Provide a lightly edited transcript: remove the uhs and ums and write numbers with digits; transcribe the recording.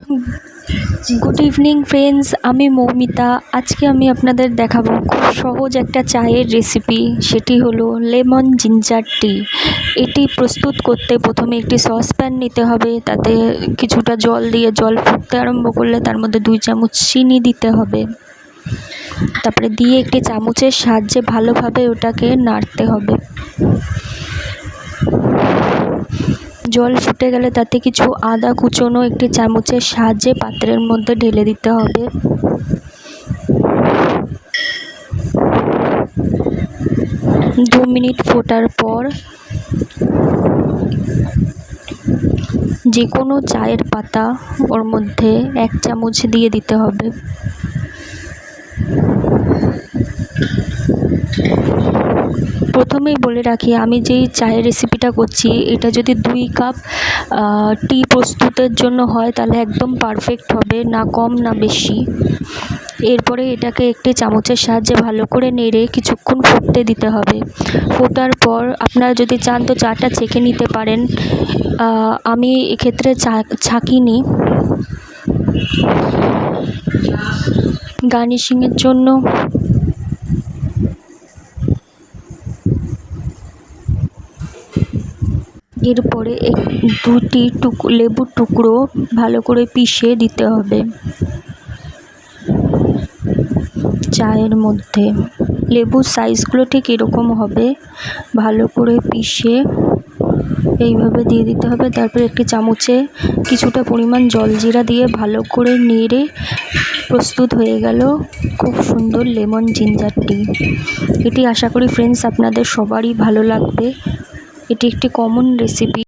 Good evening friends, আমি মৌমিতা। আজকে আমি আপনাদের দেখাবো খুব সহজ একটা চায়ের রেসিপি, সেটি হলো লেমন জিঞ্জার টি। এটি প্রস্তুত করতে প্রথমে একটি সসপ্যান নিতে হবে, তাতে কিছুটা জল দিয়ে জল ফুটতে আরম্ভ করলে তার মধ্যে 2 চামচ চিনি দিতে হবে। তারপরে দিয়ে একটি চামচের সাহায্যে ভালোভাবে ওটাকে নাড়তে হবে। জল ফুটে গেলে তাতে কিছু আদা কুচোনো একটি চামচের সাহায্যে পাত্রের মধ্যে ঢেলে দিতে হবে। দু মিনিট ফোটার পর যে কোনো চায়ের পাতা ওর মধ্যে 1 চামচ দিয়ে দিতে হবে। প্রথমেই বলে রাখি, আমি যেই চায়ের রেসিপিটা করছি এটা যদি 2 কাপ টি প্রস্তুতের জন্য হয় তাহলে একদম পারফেক্ট হবে, না কম না বেশি। এরপরে এটাকে একটি চামচের সাহায্যে ভালো করে নেড়ে কিছুক্ষণ ফুটতে দিতে হবে। ফোটার পর আপনারা যদি চান তো চাটা ছেঁকে নিতে পারেন। আমি এক্ষেত্রে ছাঁকিনি। গার্নিশিংয়ের জন্য এরপরে 2টি লেবুর টুকরো ভালো করে পিষে দিতে হবে চায়ের মধ্যে। লেবুর সাইজগুলো ঠিক এরকম হবে, ভালো করে পিষে এইভাবে দিয়ে দিতে হবে। তারপরে একটি চামচে কিছুটা পরিমাণ জলজিরা দিয়ে ভালো করে নেড়ে প্রস্তুত হয়ে গেল খুব সুন্দর লেমন জিঞ্জার টি। এটি আশা করি ফ্রেন্ডস আপনাদের সবারই ভালো লাগবে। এটি একটি কমন রেসিপি।